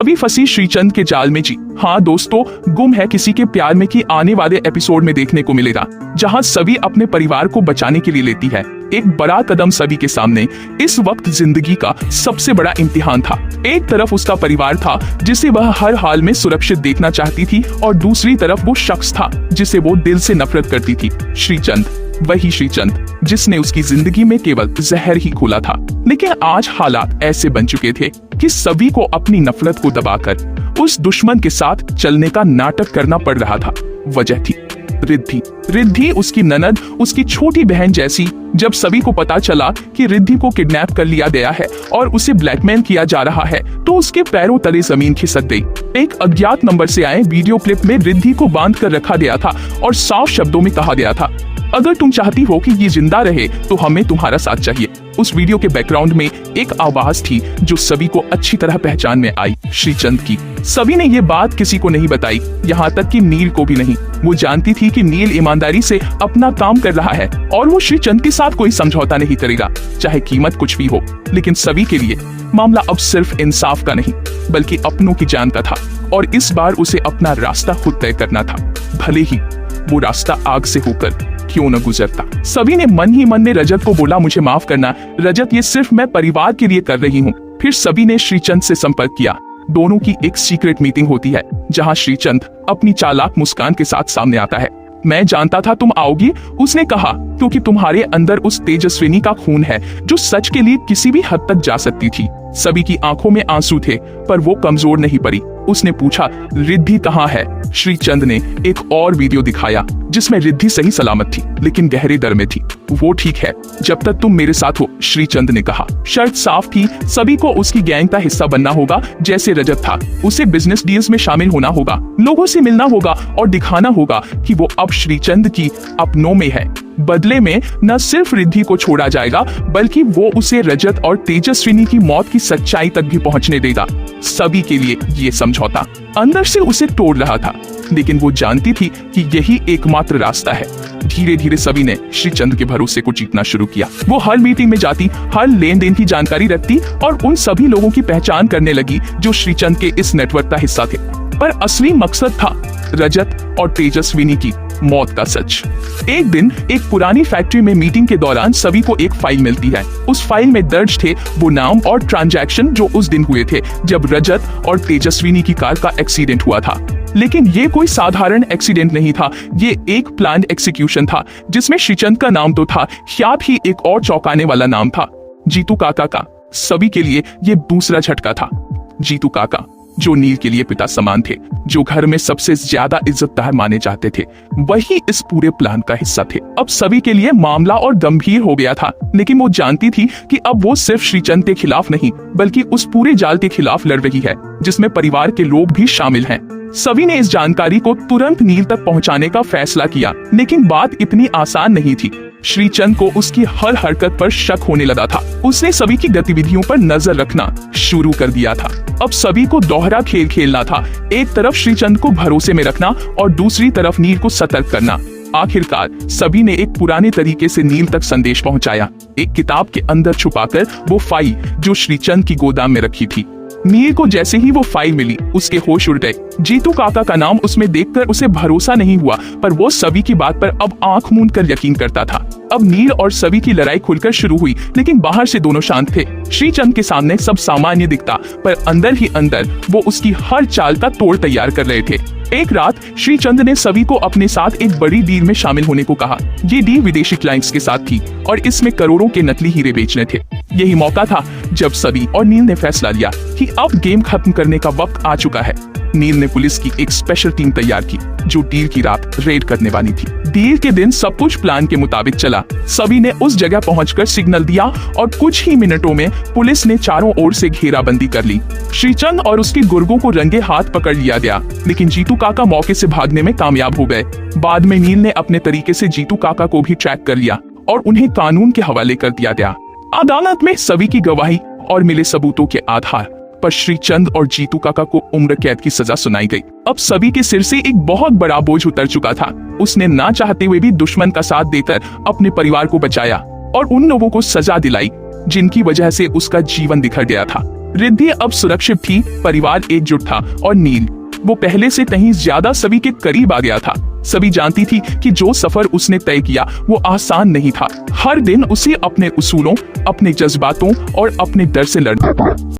अभी फंसी श्रीचंद के जाल में जी। हाँ दोस्तों, गुम है किसी के प्यार में की आने वाले एपिसोड में देखने को मिलेगा, जहां सभी अपने परिवार को बचाने के लिए लेती है एक बड़ा कदम सभी के सामने। इस वक्त जिंदगी का सबसे बड़ा इम्तिहान था। एक तरफ उसका परिवार था जिसे वह हर हाल में सुरक्षित देखना चाहती थी, और दूसरी तरफ वो शख्स था जिसे वो दिल से नफरत करती थी, श्रीचंद। वही श्रीचंद जिसने उसकी जिंदगी में केवल जहर ही घोला था। लेकिन आज हालात ऐसे बन चुके थे कि सभी को अपनी नफरत को दबाकर उस दुश्मन के साथ चलने का नाटक करना पड़ रहा था। वजह थी रिद्धि। रिद्धि उसकी ननद, उसकी छोटी बहन जैसी। जब सभी को पता चला कि रिद्धि को किडनैप कर लिया गया है और उसे ब्लैकमेल किया जा रहा है, तो उसके पैरों तले जमीन खिसक गई। एक अज्ञात नंबर से आए वीडियो क्लिप में रिद्धि को बांध कर रखा गया था और साफ शब्दों में कहा गया था, अगर तुम चाहती हो कि ये जिंदा रहे तो हमें तुम्हारा साथ चाहिए। उस वीडियो के बैकग्राउंड में एक आवाज थी जो सभी को अच्छी तरह पहचान में आई, श्रीचंद की। सभी ने ये बात किसी को नहीं बताई, यहाँ तक कि नील को भी नहीं। वो जानती थी कि नील ईमानदारी से अपना काम कर रहा है और वो श्रीचंद के साथ कोई समझौता नहीं करेगा, चाहे कीमत कुछ भी हो। लेकिन सभी के लिए मामला अब सिर्फ इंसाफ का नहीं बल्कि अपनों की जान का था, और इस बार उसे अपना रास्ता खुद तय करना था, भले ही वो रास्ता आग से होकर क्यों न गुजरता। सभी ने मन ही मन में रजत को बोला, मुझे माफ करना रजत, ये सिर्फ मैं परिवार के लिए कर रही हूँ। फिर सभी ने श्रीचंद से संपर्क किया। दोनों की एक सीक्रेट मीटिंग होती है जहाँ श्रीचंद अपनी चालाक मुस्कान के साथ सामने आता है। मैं जानता था तुम आओगी, उसने कहा, क्योंकि तुम्हारे अंदर उस तेजस्विनी का खून है जो सच के लिए किसी भी हद तक जा सकती थी। सभी की आंखों में आंसू थे पर वो कमजोर नहीं पड़ी। उसने पूछा, रिद्धि कहाँ है? श्रीचंद ने एक और वीडियो दिखाया जिसमें रिद्धि सही सलामत थी लेकिन गहरे डर में थी। वो ठीक है जब तक तुम मेरे साथ हो, श्रीचंद ने कहा। शर्त साफ थी, सभी को उसकी गैंग का हिस्सा बनना होगा जैसे रजत था। उसे बिजनेस डील्स में शामिल होना होगा, लोगों से मिलना होगा और दिखाना होगा कि वो अब श्रीचंद की अपनों में है। बदले में न सिर्फ रिद्धि को छोड़ा जाएगा बल्कि वो उसे रजत और तेजस्विनी की मौत की सच्चाई तक भी पहुंचने देगा। सभी के लिए ये समझौता अंदर से उसे तोड़ रहा था, लेकिन वो जानती थी कि यही एकमात्र रास्ता है। धीरे धीरे सभी ने श्रीचंद के भरोसे को जीतना शुरू किया। वो हर मीटिंग में जाती, हर लेन देन की जानकारी रखती और उन सभी लोगों की पहचान करने लगी जो श्रीचंद के इस नेटवर्क का हिस्सा थे। पर असली मकसद था रजत और तेजस्विनी की मौत का सच। एक दिन एक पुरानी फैक्ट्री में मीटिंग के दौरान सभी को एक फाइल मिलती है। उस फाइल में दर्ज थे वो नाम और ट्रांजैक्शन जो उस दिन हुए थे जब रजत और तेजस्विनी की कार का एक्सीडेंट हुआ था। लेकिन ये कोई साधारण एक्सीडेंट नहीं था, ये एक प्लान्ड एक्सिक्यूशन था जिसमें श्रीचंद का नाम तो था, साथ ही एक और चौंकाने वाला नाम था, जीतू काका का। सभी के लिए ये दूसरा झटका था। जीतू काका जो नील के लिए पिता समान थे, जो घर में सबसे ज्यादा इज्जतदार माने जाते थे, वही इस पूरे प्लान का हिस्सा थे। अब सभी के लिए मामला और गंभीर हो गया था, लेकिन वो जानती थी कि अब वो सिर्फ श्रीचंद के खिलाफ नहीं बल्कि उस पूरे जाल के खिलाफ लड़ रही है जिसमें परिवार के लोग भी शामिल हैं। सभी ने इस जानकारी को तुरंत नील तक पहुंचाने का फैसला किया, लेकिन बात इतनी आसान नहीं थी। श्रीचंद को उसकी हर हरकत पर शक होने लगा था। उसने सभी की गतिविधियों पर नजर रखना शुरू कर दिया था। अब सभी को दोहरा खेल खेलना था, एक तरफ श्रीचंद को भरोसे में रखना और दूसरी तरफ नील को सतर्क करना। आखिरकार सभी ने एक पुराने तरीके से नील तक संदेश पहुंचाया, एक किताब के अंदर छुपाकर वो फाइल जो श्रीचंद की गोदाम में रखी थी। नील को जैसे ही वो फाइल मिली उसके होश उड़ गए। जीतू काका का नाम उसमें देखकर उसे भरोसा नहीं हुआ, पर वो सभी की बात पर अब आंख मूंद कर यकीन करता था। अब नील और सभी की लड़ाई खुलकर शुरू हुई, लेकिन बाहर से दोनों शांत थे। श्रीचंद के सामने सब सामान्य दिखता, पर अंदर ही अंदर वो उसकी हर चाल का तोड़ तैयार कर रहे थे। एक रात श्रीचंद ने सभी को अपने साथ एक बड़ी डील में शामिल होने को कहा। ये डील विदेशी क्लाइंट्स के साथ थी और इसमें करोड़ों के नकली हीरे बेचने थे। यही मौका था जब सभी और नील ने फैसला लिया कि अब गेम खत्म करने का वक्त आ चुका है। नील ने पुलिस की एक स्पेशल टीम तैयार की जो डील की रात रेड करने वाली थी। डील के दिन सब कुछ प्लान के मुताबिक चला। सभी ने उस जगह पहुंचकर सिग्नल दिया और कुछ ही मिनटों में पुलिस ने चारों ओर से घेराबंदी कर ली। श्रीचंद और उसके गुर्गों को रंगे हाथ पकड़ लिया गया, लेकिन जीतू काका मौके से भागने में कामयाब हो गए। बाद में नील ने अपने तरीके से जीतू काका को भी ट्रैक कर लिया और उन्हें कानून के हवाले कर दिया गया। अदालत में सभी की गवाही और मिले सबूतों के आधार पर श्रीचंद और जीतू काका को उम्र कैद की सजा सुनाई गई। अब सभी के सिर से एक बहुत बड़ा बोझ उतर चुका था। उसने ना चाहते हुए भी दुश्मन का साथ देकर अपने परिवार को बचाया और उन लोगों को सजा दिलाई जिनकी वजह से उसका जीवन बिखर गया था। रिद्धि अब सुरक्षित थी, परिवार एकजुट था और नील, वो पहले से कहीं ज्यादा सभी के करीब आ गया था। सभी जानती थी कि जो सफर उसने तय किया वो आसान नहीं था। हर दिन उसे अपने उसूलों, अपने जज्बातों और अपने डर से लड़ना था।